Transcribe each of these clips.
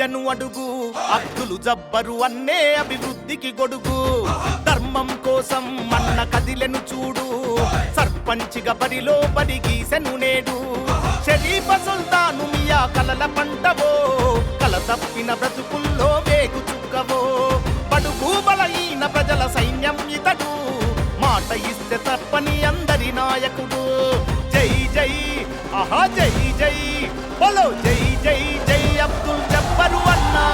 గుండెను అడుగు అబ్దుల్ జబ్బరు అన్నే అభివృద్ధికి గొడుగు ధర్మం కోసం మన్న కదిలెను చూడు సర్పంచిగా బరిలో బడి గీసెను నేడు షరీఫ సుల్తాను మియా కలల పంటవో కల తప్పిన బ్రతుకుల్లో వేగు చుక్కవో బడుగు బలహీన ప్రజల సైన్యం ఇతడు మాట ఇస్తే తప్పని అందరి నాయకుడు జై జై ఆహా జై జై బోలో జై జై జై అబ్దుల్ జబ్బరు అన్నా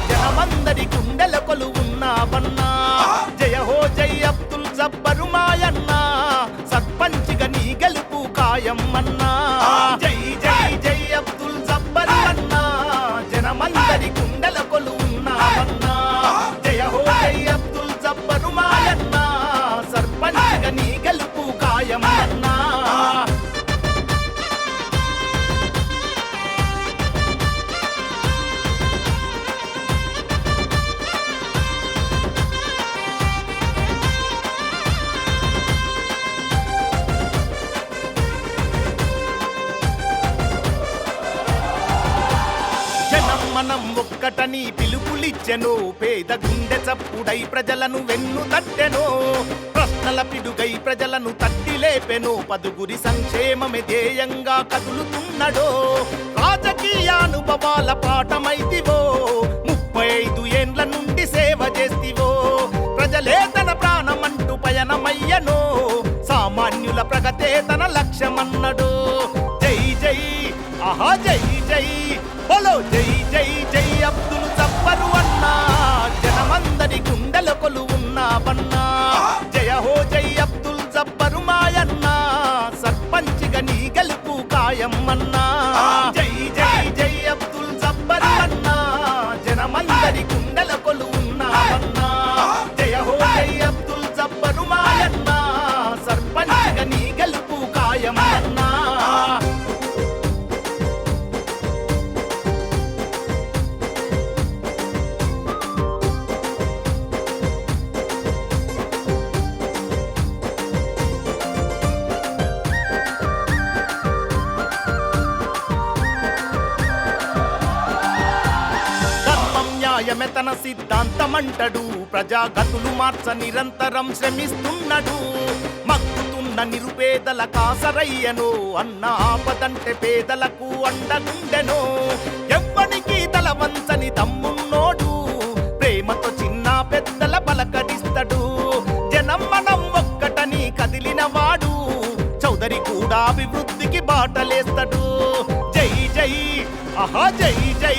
జనమందరి గుండెల కొలువున్నావన్నా జయ హో జై అబ్దుల్ జబ్బరు మాయన్నా సర్పంచిగా నీ గెలుపు ఖాయం అన్నా జై జై జై అబ్దుల్ జబ్బరు అన్నా జనమందరి గుండెల కొలువున్నావన్నా జయ హో జై అబ్దుల్ జబ్బరు మాయన్నా సర్పంచిగా నీ గెలుపు ఖాయం అన్నా మనం ఒక్కటని పిలుపులిచ్చెను పేద గుండె చప్పుడై ప్రజలను వెన్ను తట్టెను ప్రశ్నల పిడుగై ప్రజలను తట్టి లేపెను పదుగురి సంక్షేమమే ధ్యేయంగా కదులుతున్నడో రాజకీయానుభవాల పాఠమైతివో 35 ఏండ్ల నుండి సేవ చేస్తివో ప్రజలే తన ప్రాణమంటూ పయనమయ్యనో సామాన్యుల ప్రగతే తన లక్ష్యమన్నడు జై జై ఆహా జై జై బోలో జై జై జై అబ్దుల్ జబ్బరు అన్నా జనమందరి గుండెల కొలువున్నావన్నా జయ హో జై అబ్దుల్ జబ్బరు మాయన్నా సర్పంచిగా నీ గెలుపు ఖాయం అన్నా జై జై జై అబ్దుల్ జబ్బరు అన్నా జనమందరి గుండెల కొలువున్నావన్నా జయ హో జై అబ్దుల్ జబ్బరు మాయన్నా సర్పంచిగా నీ గెలుపు ఖాయం అన్నా తన సిద్ధాంతమంటడు ప్రజాగతులు మార్చ నిరంతరం శ్రమిస్తున్నాడు మక్కుతున్న నిరుపేదల కాసరయ్యను అన్న ఆపదంటే పేదలకు అండగుండెను ఎవ్వనికి తల వంచని తమ్మున్నోడు ప్రేమతో చిన్న పెద్దల పలకరిస్తాడు జనం మనం ఒక్కటని కదిలిన వాడు చౌదరి కూడా అభివృద్ధికి బాటలేస్తాడు జై జై ఆహా జై జై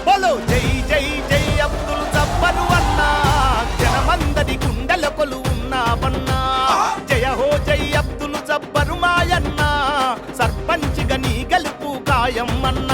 బోలో జై జై జై అబ్దుల్ జబ్బరు అన్నా జనమందరి గుండెల కొలువున్నావన్నా జయ హో జై అబ్దుల్ జబ్బరు మాయన్నా సర్పంచిగా నీ గెలుపు ఖాయం అన్నా